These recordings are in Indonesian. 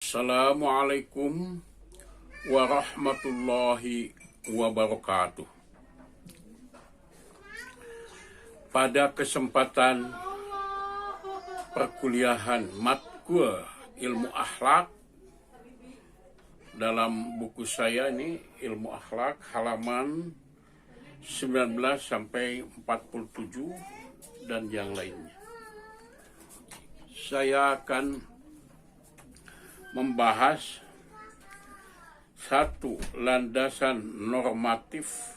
Assalamualaikum warahmatullahi wabarakatuh. Pada kesempatan perkuliahan matkul ilmu akhlak dalam buku saya ini, ilmu akhlak halaman 19 sampai 47 dan yang lainnya. Saya akan membahas satu, landasan normatif,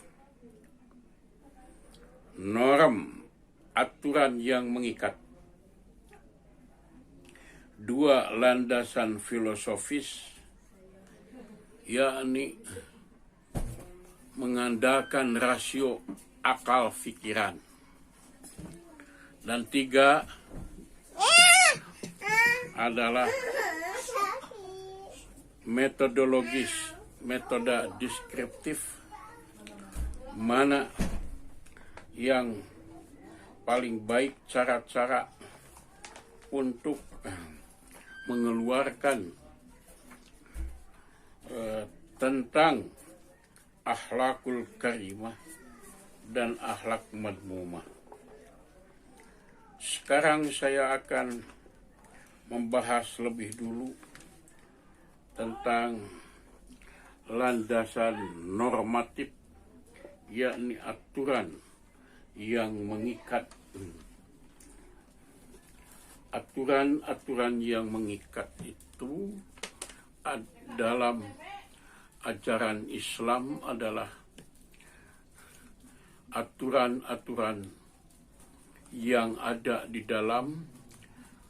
norm, aturan yang mengikat. Dua, landasan filosofis, yakni mengandalkan rasio akal pikiran. Dan tiga adalah metodologis, metode deskriptif, mana yang paling baik cara-cara untuk mengeluarkan tentang akhlakul karimah dan akhlak madmumah. Sekarang saya akan membahas lebih dulu tentang landasan normatif, yakni aturan yang mengikat. Aturan-aturan yang mengikat itu dalam ajaran Islam adalah aturan-aturan yang ada di dalam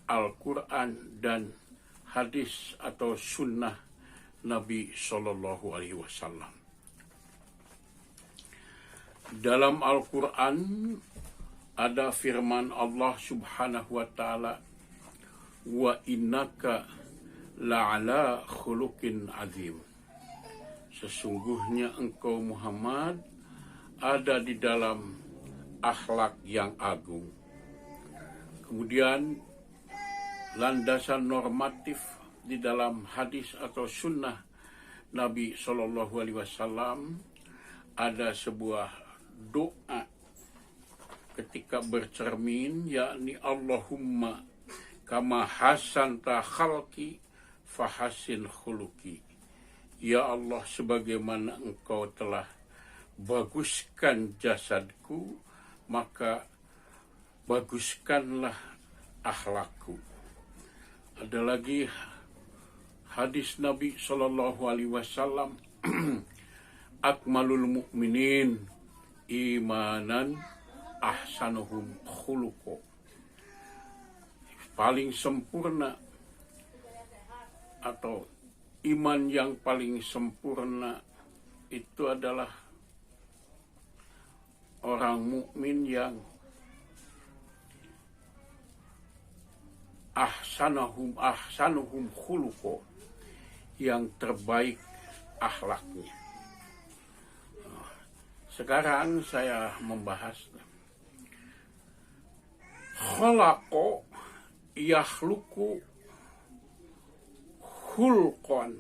Al-Quran dan hadis atau sunnah Nabi Shallallahu Alaihi Wasallam. Dalam Al-Quran ada firman Allah Subhanahu Wa Taala, wa innaka la'ala khuluqin azim. Sesungguhnya engkau Muhammad ada di dalam akhlak yang agung. Kemudian landasan normatif di dalam hadis atau sunnah Nabi Shallallahu Alaihi Wasallam, ada sebuah doa ketika bercermin, yakni Allahumma kama hasanta khalqi fahasin khuluqi. Ya Allah, sebagaimana engkau telah baguskan jasadku, maka baguskanlah akhlakku. Ada lagi hadis Nabi Shallallahu Alaihi Wasallam, akmalul mu'minin imanan ahsanuhum khuluqo. Paling sempurna atau iman yang paling sempurna itu adalah orang mukmin yang ahsanuhum khuluqo, yang terbaik akhlaknya. Sekarang saya membahas khalaqo yakhluqu khulqan.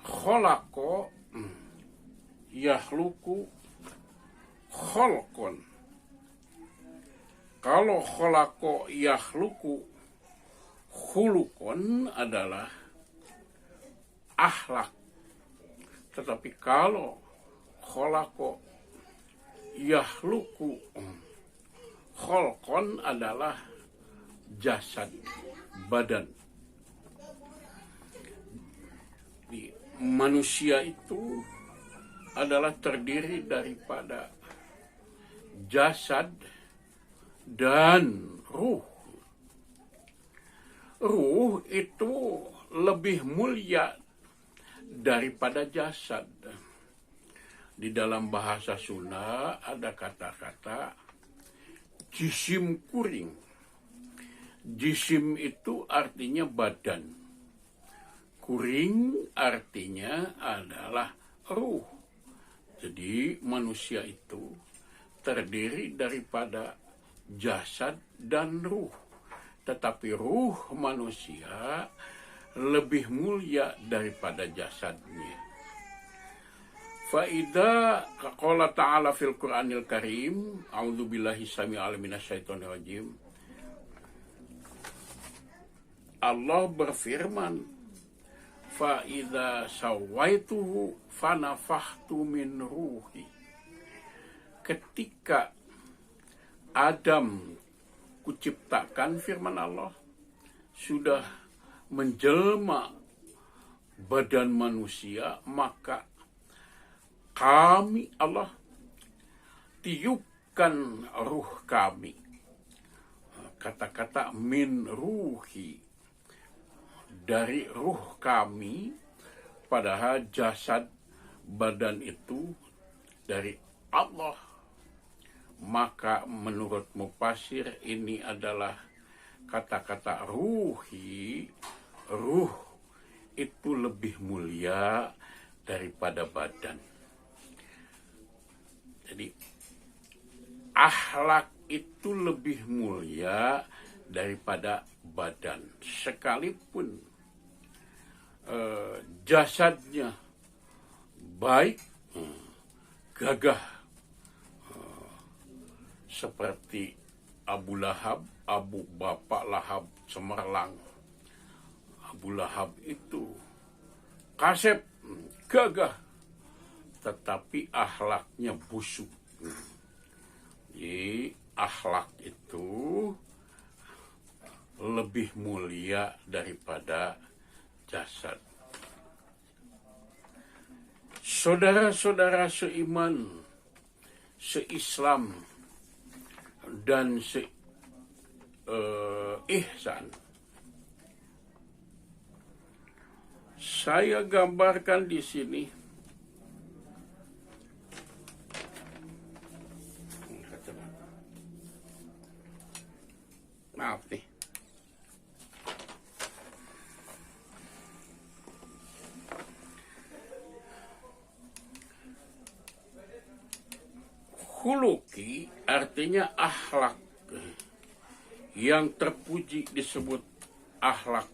Khalaqo yakhluqu khalqan. Kalau khalaqo yakhluqu khuluqan adalah akhlak. Tetapi kalau khalaqo yakhluqu khalqan adalah jasad, badan. Manusia itu adalah terdiri daripada jasad dan ruh. Ruh itu lebih mulia daripada jasad. Di dalam bahasa Sunda ada kata-kata jisim kuring. Jisim itu artinya badan. Kuring artinya adalah ruh. Jadi manusia itu terdiri daripada jasad dan ruh. Tetapi ruh manusia lebih mulia daripada jasadnya. Faida qala ta'ala fil Qur'anil Karim, a'udzubillahi samii'al minasyaitonir rajim. Allah berfirman, fa idza sawaituhu fanafahtu min ruhi. Ketika Adam kuciptakan, firman Allah, sudah menjelma badan manusia, maka kami, Allah, tiupkan ruh kami. Kata-kata min ruhi, dari ruh kami, padahal jasad badan itu dari Allah. Maka menurut Mufasir ini adalah kata-kata ruhi. Ruh itu lebih mulia daripada badan. Jadi akhlak itu lebih mulia daripada badan. Sekalipun jasadnya baik, gagah, seperti Abu Lahab, Abu Bapak Lahab cemerlang. Abu Lahab itu kasep, gagah, tetapi akhlaknya busuk. Jadi akhlak itu lebih mulia daripada jasad. Saudara-saudara seiman, seislam, dan seihsan, saya gambarkan di sini maaf nih. Khuluqi artinya akhlak. Yang terpuji disebut akhlak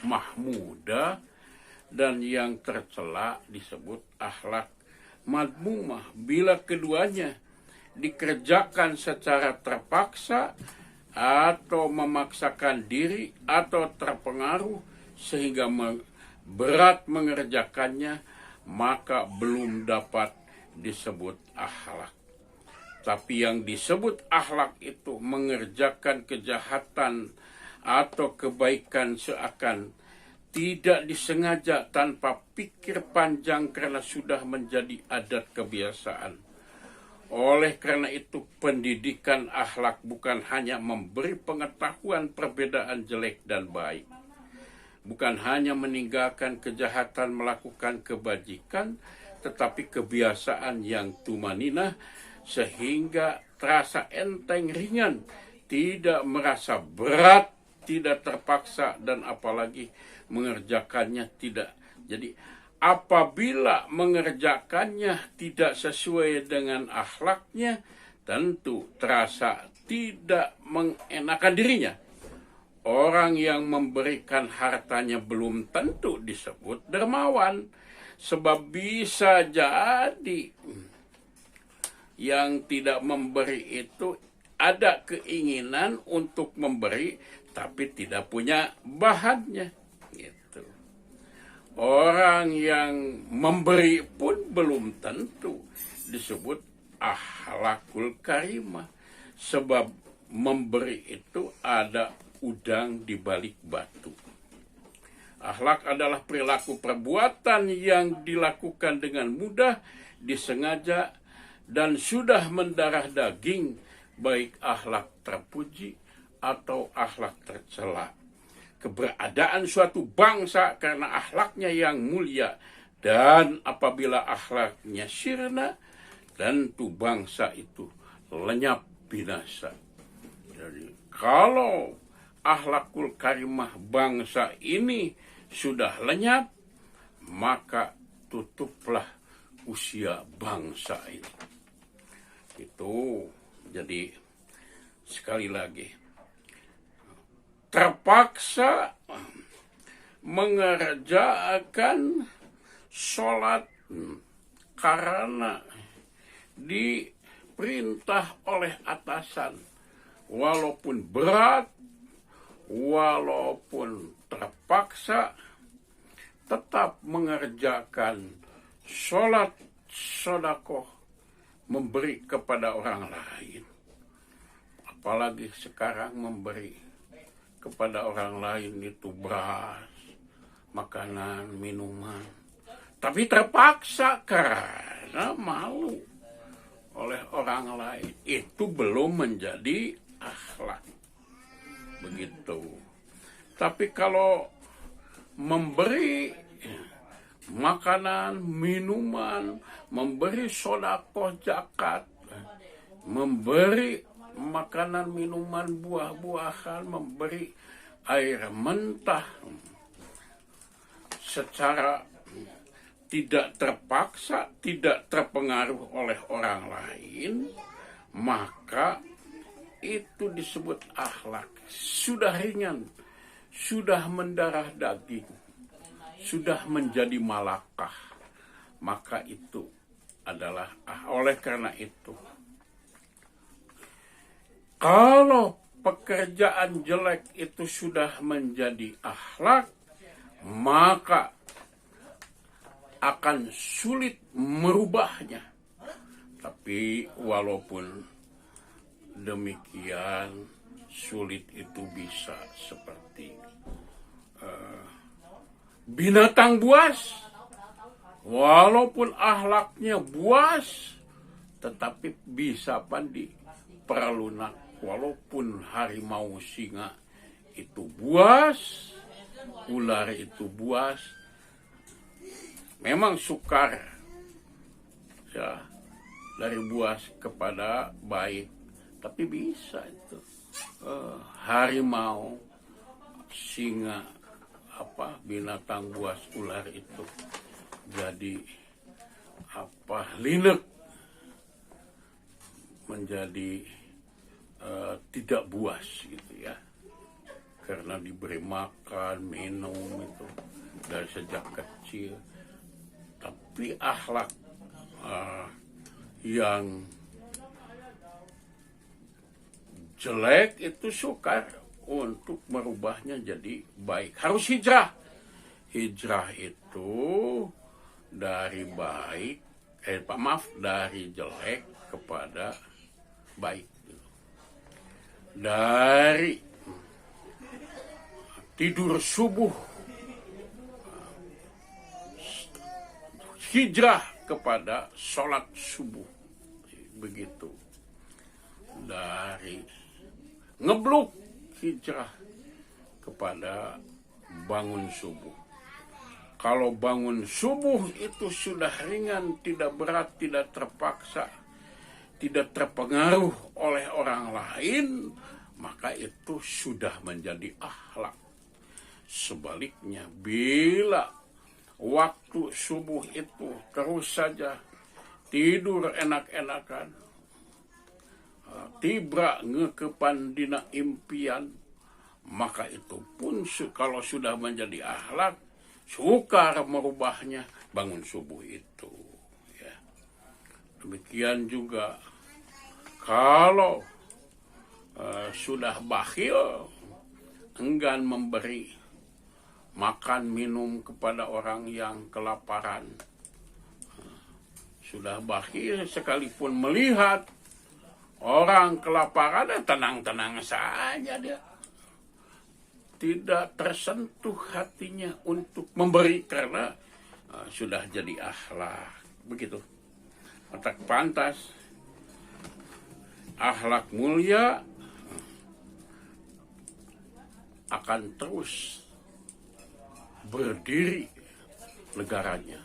mahmudah, dan yang tercela disebut akhlak madmumah. Bila keduanya dikerjakan secara terpaksa atau memaksakan diri atau terpengaruh sehingga berat mengerjakannya, maka belum dapat disebut akhlak. Tapi yang disebut akhlak itu mengerjakan kejahatan atau kebaikan seakan tidak disengaja, tanpa pikir panjang karena sudah menjadi adat kebiasaan. Oleh karena itu, pendidikan akhlak bukan hanya memberi pengetahuan perbedaan jelek dan baik, bukan hanya meninggalkan kejahatan melakukan kebajikan, tetapi kebiasaan yang tumaninah sehingga terasa enteng, ringan, tidak merasa berat, tidak terpaksa, dan apalagi mengerjakannya tidak. Jadi apabila mengerjakannya tidak sesuai dengan akhlaknya, tentu terasa tidak mengenakan dirinya. Orang yang memberikan hartanya belum tentu disebut dermawan, sebab bisa jadi yang tidak memberi itu ada keinginan untuk memberi, tapi tidak punya bahannya. Gitu. Orang yang memberi pun belum tentu disebut akhlakul karimah, sebab memberi itu ada udang di balik batu. Akhlak adalah perilaku perbuatan yang dilakukan dengan mudah, disengaja, dan sudah mendarah daging, baik akhlak terpuji atau akhlak tercela. Keberadaan suatu bangsa karena akhlaknya yang mulia, dan apabila akhlaknya sirna, tentu bangsa itu lenyap binasa. Jadi kalau akhlakul karimah bangsa ini sudah lenyap, maka tutuplah usia bangsa ini. Itu jadi sekali lagi terpaksa mengerjakan sholat karena diperintah oleh atasan, walaupun berat, walaupun terpaksa, tetap mengerjakan sholat sedekah, memberi kepada orang lain. Apalagi sekarang memberi kepada orang lain itu beras, makanan, minuman, tapi terpaksa karena malu oleh orang lain. Itu belum menjadi akhlak. Begitu. Tapi kalau memberi makanan, minuman, memberi sedekah zakat, memberi makanan, minuman, buah-buahan, memberi air mentah secara tidak terpaksa, tidak terpengaruh oleh orang lain, maka itu disebut akhlak. Sudah ringan, sudah mendarah daging, sudah menjadi malakah, maka itu adalah oleh karena itu, kalau pekerjaan jelek itu sudah menjadi akhlak, maka akan sulit merubahnya. Tapi walaupun demikian, sulit itu bisa seperti binatang buas. Walaupun akhlaknya buas, tetapi bisa diperlunak. Walaupun harimau singa itu buas, ular itu buas, memang sukar ya, dari buas kepada baik, tapi bisa itu harimau, singa, binatang buas, ular itu jadi linek, menjadi tidak buas gitu ya, karena diberi makan, minum itu dari sejak kecil. Tapi akhlak yang jelek itu sukar untuk merubahnya jadi baik. Harus hijrah. Hijrah itu dari baik, dari jelek kepada baik. Dari tidur subuh, hijrah kepada sholat subuh. Begitu. Dari ngebluk, hijrah kepada bangun subuh. Kalau bangun subuh itu sudah ringan, tidak berat, tidak terpaksa, tidak terpengaruh oleh orang lain, maka itu sudah menjadi akhlak. Sebaliknya, bila waktu subuh itu terus saja tidur enak-enakan, tiba ngekepan dina impian, maka itu pun kalau sudah menjadi akhlak, sukar merubahnya bangun subuh itu. Ya. Demikian juga kalau sudah bakhil, enggan memberi makan minum kepada orang yang kelaparan, sudah bakhil sekalipun melihat orang kelaparan, tenang-tenang saja dia, tidak tersentuh hatinya untuk memberi karena sudah jadi akhlak. Begitu. Maka pantas akhlak mulia akan terus berdiri negaranya.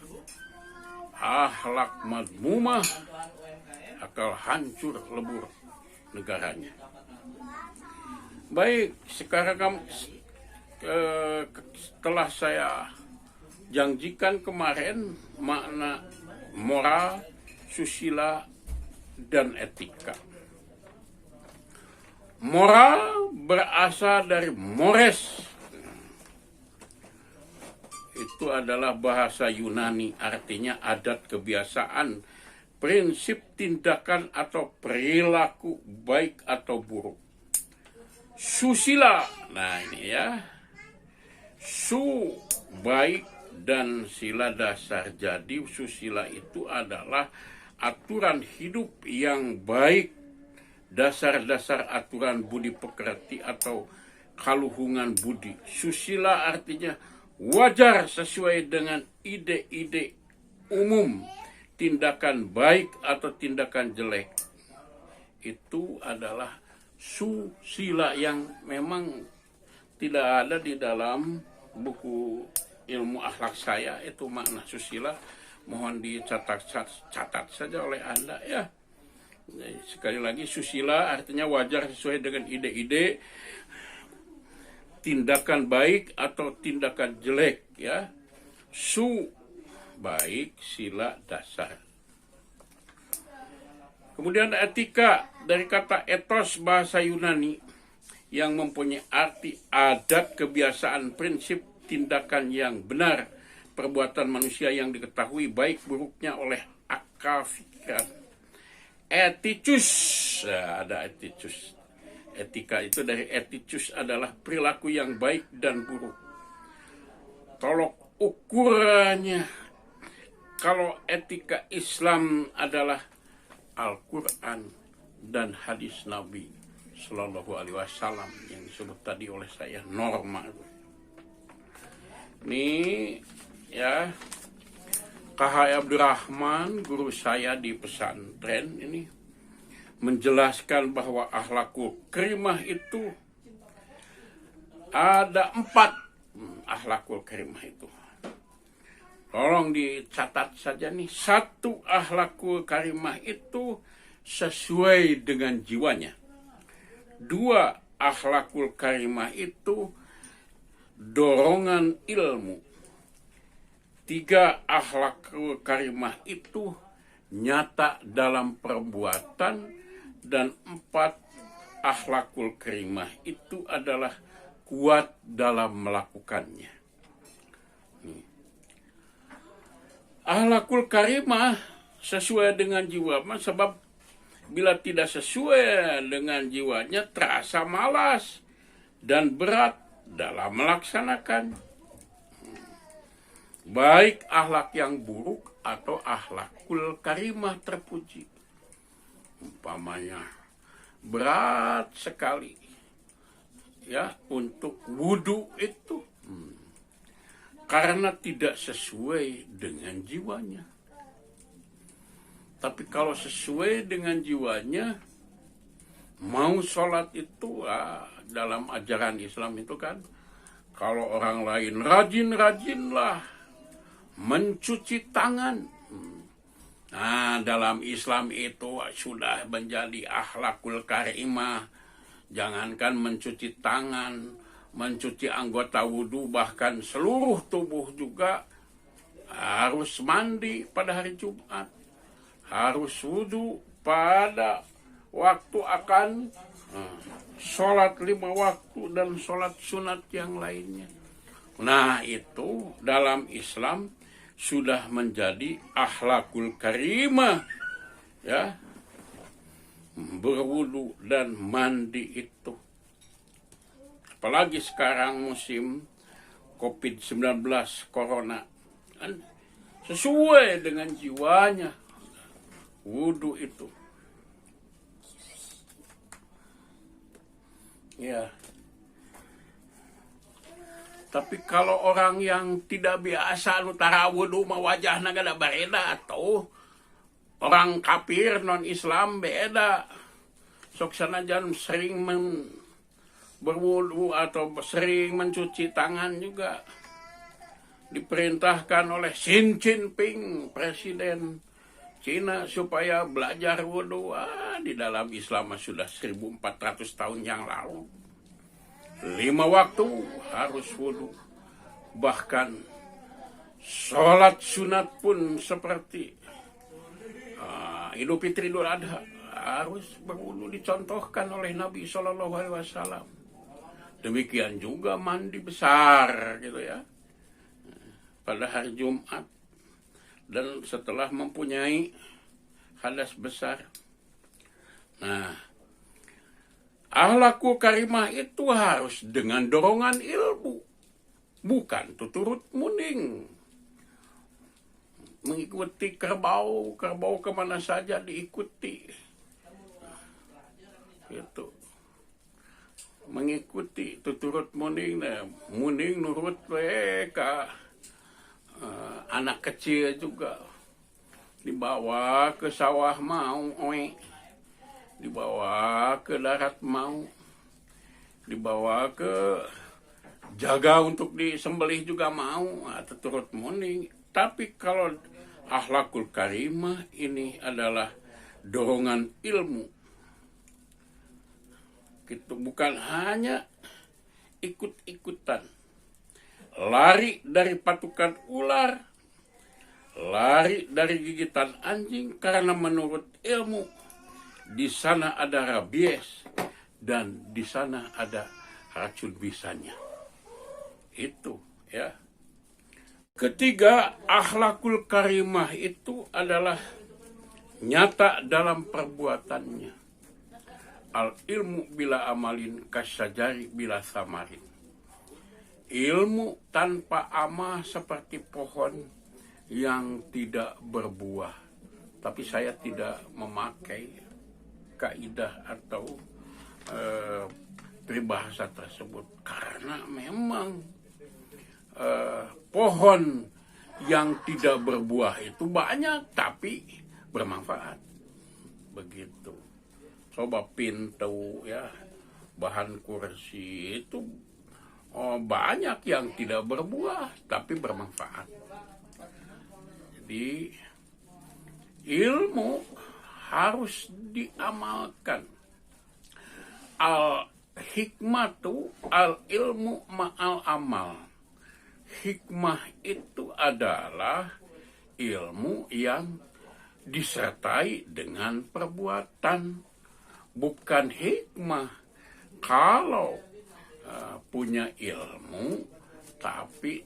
Akhlak madmumah akan hancur lebur negaranya. Baik, sekarang setelah saya janjikan kemarin makna moral, susila, dan etika. Moral berasal dari mores. itu adalah bahasa Yunani, artinya adat kebiasaan, prinsip tindakan atau perilaku baik atau buruk. Susila, nah ini ya, su baik dan sila dasar. Jadi susila itu adalah aturan hidup yang baik, dasar-dasar aturan budi pekerti atau kaluhungan budi. Susila artinya wajar sesuai dengan ide-ide umum, tindakan baik atau tindakan jelek. Itu adalah susila yang memang tidak ada di dalam buku ilmu akhlak saya. Itu makna susila, mohon dicatat saja oleh Anda ya. Sekali lagi, susila artinya wajar sesuai dengan ide-ide, tindakan baik atau tindakan jelek ya. Su baik, sila dasar. Kemudian etika dari kata etos bahasa Yunani yang mempunyai arti adat, kebiasaan, prinsip, tindakan yang benar, perbuatan manusia yang diketahui baik buruknya oleh akal pikiran. Eticus, ada eticus. Etika itu dari eticus adalah perilaku yang baik dan buruk. Tolok ukurannya, kalau etika Islam adalah Al-Quran dan hadis Nabi Sallallahu Alaihi Wasallam yang disebut tadi oleh saya norma. Ini ya, KH Abdurrahman, guru saya di pesantren ini, menjelaskan bahwa akhlakul karimah itu ada 4 akhlakul karimah itu. Tolong dicatat saja nih. 1, akhlakul karimah itu sesuai dengan jiwanya. 2, akhlakul karimah itu dorongan ilmu. 3, akhlakul karimah itu nyata dalam perbuatan. Dan 4, akhlakul karimah itu adalah kuat dalam melakukannya. Akhlakul karimah sesuai dengan jiwa, sebab bila tidak sesuai dengan jiwanya terasa malas dan berat dalam melaksanakan. Baik akhlak yang buruk atau akhlakul karimah terpuji. Umpamanya berat sekali ya untuk wudhu itu karena tidak sesuai dengan jiwanya. Tapi kalau sesuai dengan jiwanya, mau sholat itu dalam ajaran Islam itu kan, kalau orang lain rajin-rajinlah mencuci tangan. Nah, dalam Islam itu sudah menjadi akhlakul karimah. Jangankan mencuci tangan, mencuci anggota wudhu, bahkan seluruh tubuh juga harus mandi pada hari Jumat. Harus wudhu pada waktu akan sholat 5 waktu dan sholat sunat yang lainnya. Nah, itu dalam Islam sudah menjadi akhlakul karimah ya, berwudu dan mandi itu. Apalagi sekarang musim COVID-19 corona kan, sesuai dengan jiwanya wudu itu ya. Tapi kalau orang yang tidak biasa nutara wudu mah wajahna gak ada beda, atau orang kafir non Islam beda. Sok sanajan sering berwudu atau sering mencuci tangan juga diperintahkan oleh Xi Jinping, presiden Cina, supaya belajar wudu. Di dalam Islam sudah 1400 tahun yang lalu. 5 waktu harus wudu. Bahkan sholat sunat pun seperti Idul Fitri, Idul Adha harus berwudu, dicontohkan oleh Nabi Shallallahu Alaihi Wasallam. Demikian juga mandi besar gitu ya. pada hari Jumat, dan setelah mempunyai hadas besar. Nah, akhlakul karimah itu harus dengan dorongan ilmu, bukan tuturut munding. Mengikuti kerbau kemana saja diikuti. Itu. Mengikuti tuturut munding, munding nurut mereka. Anak kecil juga dibawa ke sawah mau, dibawa ke darat mau, dibawa ke jaga untuk disembelih juga mau, atau turut munding. Tapi kalau akhlakul karimah ini adalah dorongan ilmu. Itu bukan hanya ikut-ikutan, lari dari patukan ular, lari dari gigitan anjing, karena menurut ilmu di sana ada rabies dan di sana ada racun bisanya. Itu ya. Ketiga, akhlakul karimah itu adalah nyata dalam perbuatannya. Al ilmu bila amalin kasajari bila samarin. Ilmu tanpa amal seperti pohon yang tidak berbuah. Tapi saya tidak memakai kaidah atau peribahasa tersebut, karena memang pohon yang tidak berbuah itu banyak tapi bermanfaat. Begitu. Coba pintu ya, bahan kursi itu banyak yang tidak berbuah tapi bermanfaat. Jadi ilmu harus diamalkan. Al hikmatu al ilmu ma'al amal. Hikmah itu adalah ilmu yang disertai dengan perbuatan. Bukan hikmah kalau punya ilmu tapi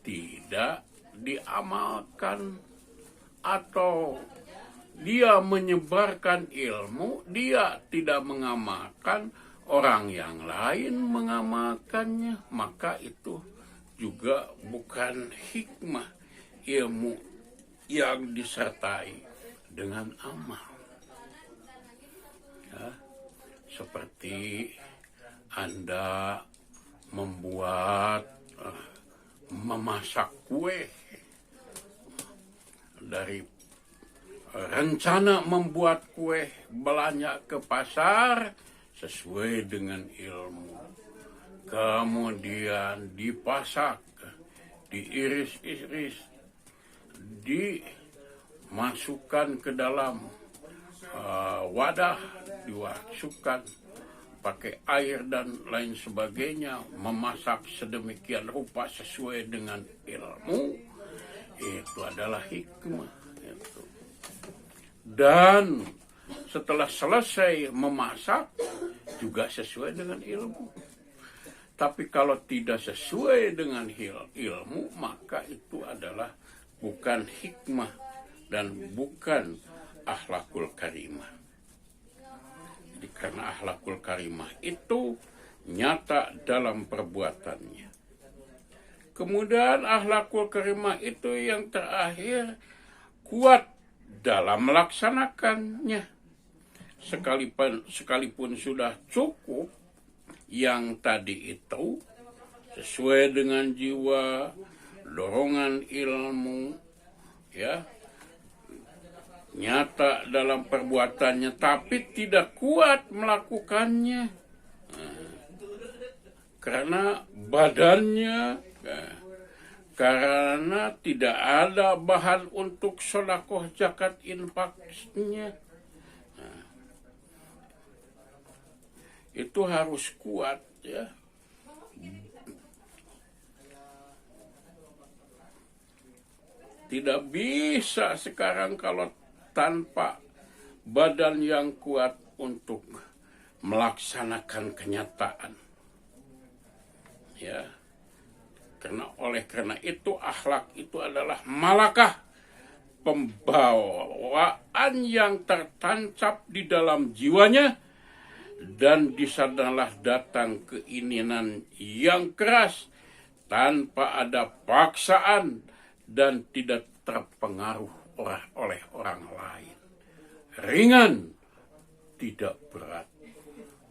tidak diamalkan, atau dia menyebarkan ilmu, dia tidak mengamalkan, orang yang lain mengamalkannya, maka itu juga bukan hikmah, ilmu yang disertai dengan amal. Ya, seperti Anda memasak kue, dari rencana membuat kue, belanja ke pasar sesuai dengan ilmu, kemudian dipasak, diiris-iris, dimasukkan ke dalam wadah, dimasukkan pakai air dan lain sebagainya, memasak sedemikian rupa sesuai dengan ilmu, itu adalah hikmah. Itu. Dan setelah selesai memasak juga sesuai dengan ilmu. Tapi kalau tidak sesuai dengan ilmu, maka itu adalah bukan hikmah dan bukan akhlakul karimah. Jadi karena akhlakul karimah itu nyata dalam perbuatannya. Kemudian akhlakul karimah itu yang terakhir, kuat dalam melaksanakannya. Sekalipun sudah cukup yang tadi itu sesuai dengan jiwa, dorongan ilmu, ya, nyata dalam perbuatannya, tapi tidak kuat melakukannya karena badannya, karena tidak ada bahan untuk sedekah zakat infaknya. Itu harus kuat ya. Tidak bisa sekarang kalau tanpa badan yang kuat untuk melaksanakan kenyataan. Ya. oleh karena itu akhlak itu adalah malakah, pembawaan yang tertancap di dalam jiwanya, dan di sanalah datang keinginan yang keras tanpa ada paksaan dan tidak terpengaruh oleh orang lain. Ringan, tidak berat.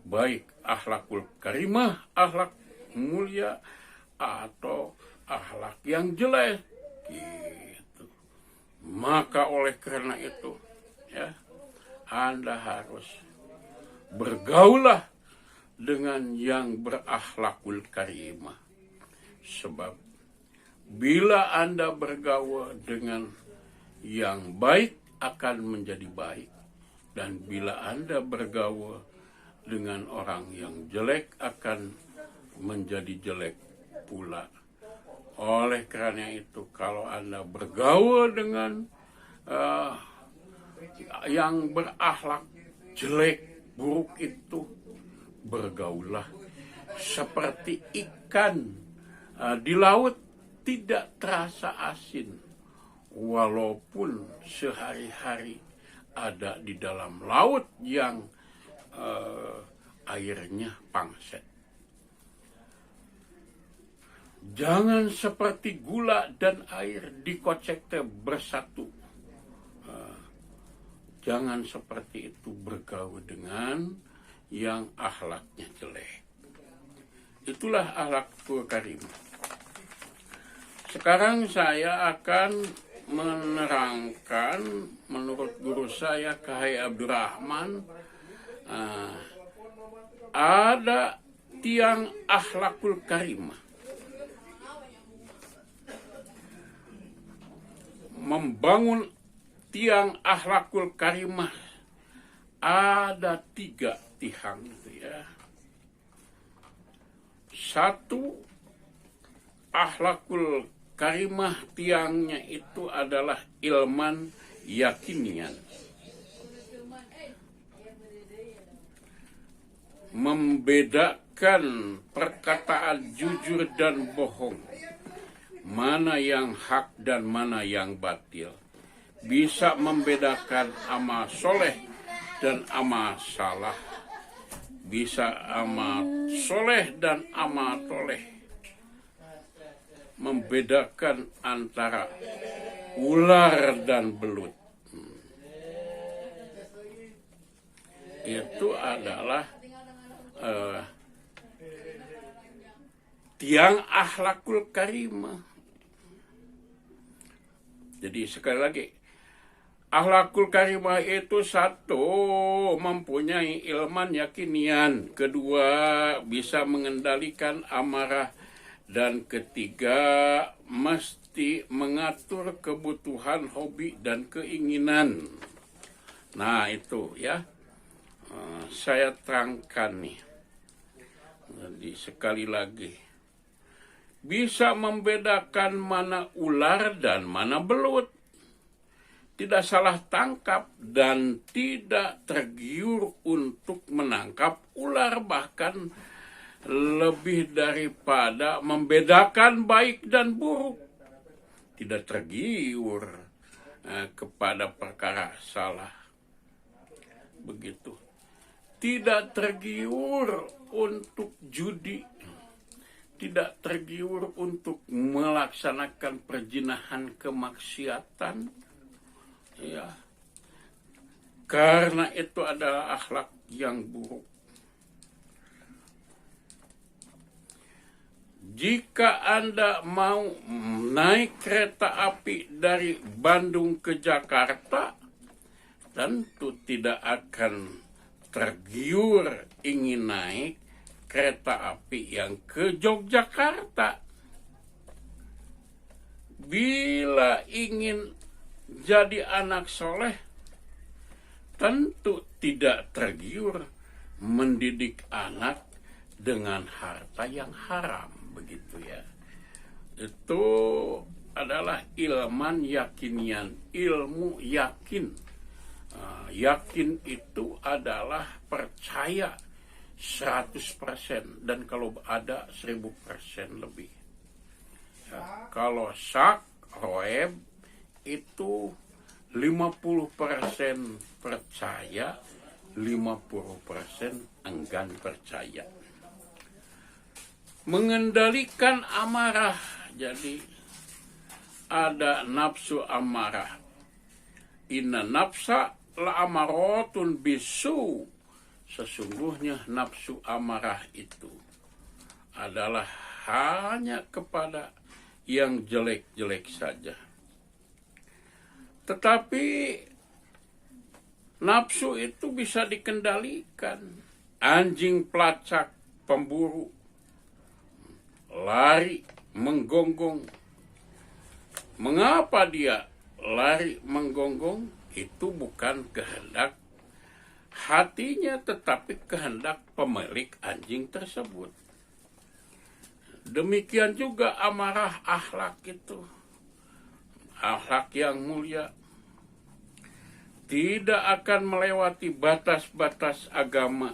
Baik akhlakul karimah, akhlak mulia, atau akhlak yang jelek. Gitu. Maka oleh karena itu, ya, Anda harus bergaulah dengan yang berakhlakul karimah. Sebab bila Anda bergaul dengan yang baik akan menjadi baik, dan bila Anda bergaul dengan orang yang jelek akan menjadi jelek pula. Oleh karena itu, kalau Anda bergaul dengan yang berakhlak jelek, buruk itu, bergaullah seperti ikan di laut, tidak terasa asin walaupun sehari-hari ada di dalam laut yang airnya pangset. Jangan seperti gula dan air dikocek bersatu. Jangan seperti itu bergaul dengan yang akhlaknya jelek. Itulah akhlakul karimah. Sekarang saya akan menerangkan menurut guru saya Kahai Abdurrahman, ada tiang akhlakul karimah. Membangun tiang akhlakul karimah ada 3 tiang itu ya. 1, akhlakul karimah tiangnya itu adalah ilman yakinian. Membedakan perkataan jujur dan bohong. Mana yang hak dan mana yang batil. Bisa membedakan amal soleh dan amal salah. Bisa amal soleh dan amal toleh. Membedakan antara ular dan belut. Itu adalah tiang akhlakul karimah. Jadi sekali lagi, akhlakul karimah itu 1, mempunyai ilman yakinian. 2, bisa mengendalikan amarah. Dan 3, mesti mengatur kebutuhan, hobi, dan keinginan. Nah itu ya, saya terangkan nih. Jadi sekali lagi, bisa membedakan mana ular dan mana belut. Tidak salah tangkap dan tidak tergiur untuk menangkap ular, bahkan lebih daripada membedakan baik dan buruk. Tidak tergiur kepada perkara salah. Begitu. Tidak tergiur untuk judi. Tidak tergiur untuk melaksanakan perzinahan, kemaksiatan. Ya. Karena itu adalah akhlak yang buruk. Jika Anda mau naik kereta api dari Bandung ke Jakarta, tentu tidak akan tergiur ingin naik kereta api yang ke Yogyakarta. Bila ingin jadi anak soleh, tentu tidak tergiur mendidik anak dengan harta yang haram, begitu ya. Itu adalah ilman yakinian, ilmu yakin. Yakin itu adalah percaya 100%, dan kalau ada 1000% lebih. Ya, kalau syak, roeb itu 50% percaya, 50% enggan percaya. Mengendalikan amarah, jadi ada nafsu amarah. Inna nafsa la amaratun bisu. Sesungguhnya nafsu amarah itu adalah hanya kepada yang jelek-jelek saja. Tetapi nafsu itu bisa dikendalikan. Anjing pelacak, pemburu, lari, menggonggong. Mengapa dia lari menggonggong? Itu bukan kehendak hatinya, tetapi kehendak pemilik anjing tersebut. Demikian juga amarah, akhlak itu. Akhlak yang mulia tidak akan melewati batas-batas agama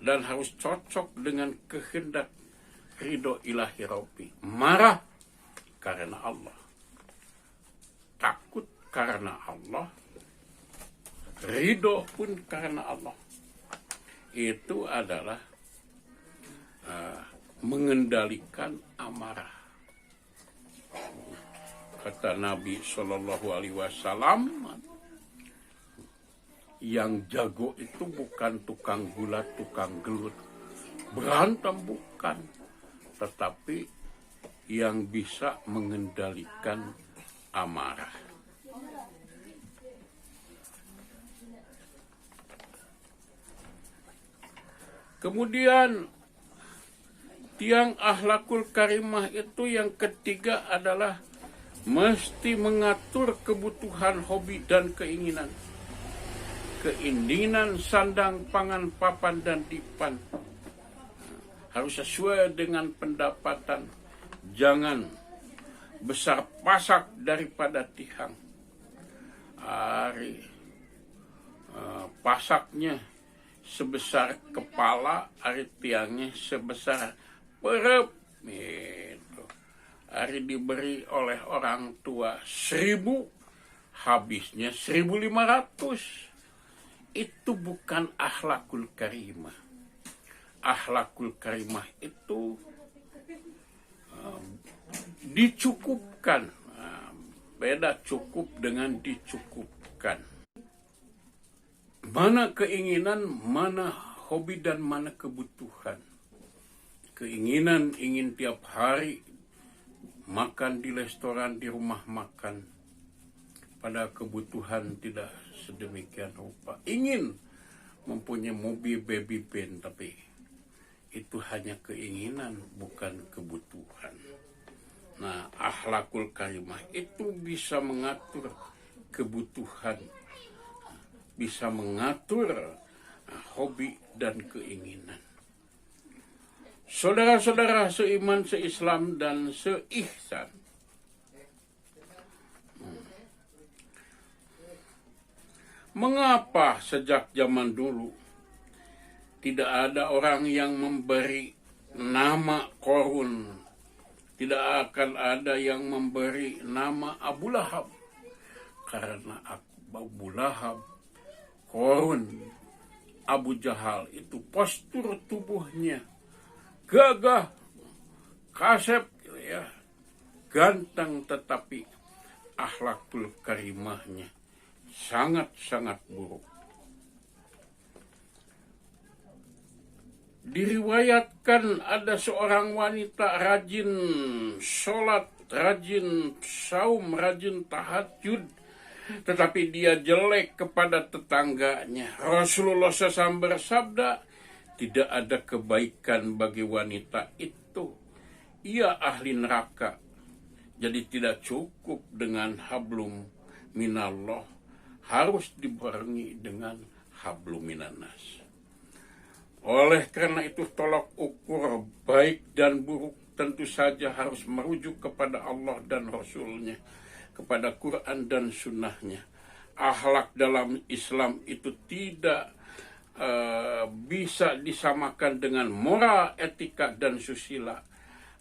dan harus cocok dengan kehendak ridho ilahi Rabbi. Marah karena Allah, takut karena Allah, ridho pun karena Allah. Itu adalah mengendalikan amarah. Kata Nabi SAW, yang jago itu bukan tukang gulat, tukang gelut, berantem bukan, tetapi yang bisa mengendalikan amarah. Kemudian tiang akhlakul karimah itu yang ketiga adalah mesti mengatur kebutuhan hobi dan keinginan. Keinginan sandang, pangan, papan, dan dipan harus sesuai dengan pendapatan. Jangan besar pasak daripada tihang. Pasaknya sebesar kepala, tiangnya sebesar perut. Hari diberi oleh orang tua 1.000, habisnya 1.500. Itu bukan akhlakul karimah. Akhlakul karimah itu dicukupkan. Beda cukup dengan dicukupkan. Mana keinginan, mana hobi, dan mana kebutuhan. Keinginan ingin tiap hari makan di restoran, di rumah makan. Pada kebutuhan tidak sedemikian rupa. Ingin mempunyai mobil baby band, tapi itu hanya keinginan, bukan kebutuhan. Nah, akhlakul karimah itu bisa mengatur kebutuhan, bisa mengatur hobi dan keinginan. Saudara-saudara seiman, seislam, dan seihsan, mengapa sejak zaman dulu tidak ada orang yang memberi nama Qarun, tidak akan ada yang memberi nama Abu Lahab? Karena Abu Lahab, Qarun, Abu Jahal itu postur tubuhnya gagah, kasep, ya, ganteng, tetapi akhlakul karimahnya sangat-sangat buruk. Diriwayatkan ada seorang wanita rajin sholat, rajin saum, rajin tahajud, tetapi dia jelek kepada tetangganya. Rasulullah SAW bersabda, tidak ada kebaikan bagi wanita itu. Ia ahli neraka. Jadi tidak cukup dengan hablum minallah, harus dibarengi dengan hablum minannas. Oleh karena itu tolak ukur baik dan buruk tentu saja harus merujuk kepada Allah dan Rasulnya, kepada Quran dan Sunnahnya. Akhlak dalam Islam itu tidak bisa disamakan dengan moral, etika, dan susila.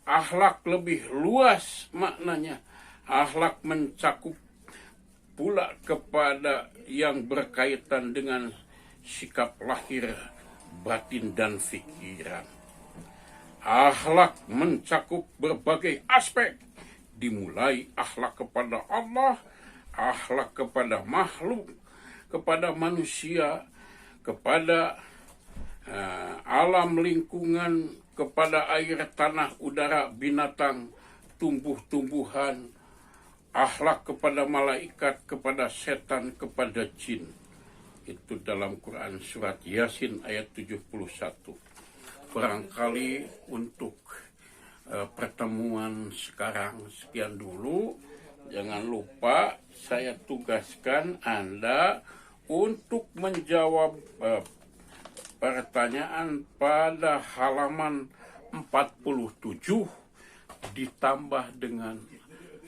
Akhlak lebih luas maknanya. Akhlak mencakup pula kepada yang berkaitan dengan sikap lahir, batin, dan pikiran. Akhlak mencakup berbagai aspek, dimulai akhlak kepada Allah, akhlak kepada makhluk, kepada manusia, kepada alam lingkungan, kepada air, tanah, udara, binatang, tumbuh-tumbuhan, akhlak kepada malaikat, kepada setan, kepada jin. Itu dalam Quran surat Yasin ayat 71. Barangkali untuk pertemuan sekarang sekian dulu. Jangan lupa saya tugaskan Anda untuk menjawab pertanyaan pada halaman 47 ditambah dengan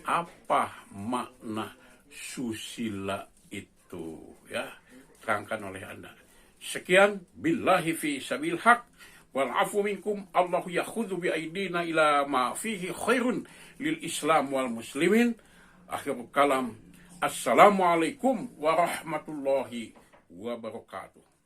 apa makna susila itu, ya, terangkan oleh Anda. Sekian, billahi fi sabil haq wal afu minkum. Allahu yakhudhu bi aidina ila ma fihi khairun lil Islam wal muslimin. Akhirul kalam. Assalamualaikum warahmatullahi wabarakatuh.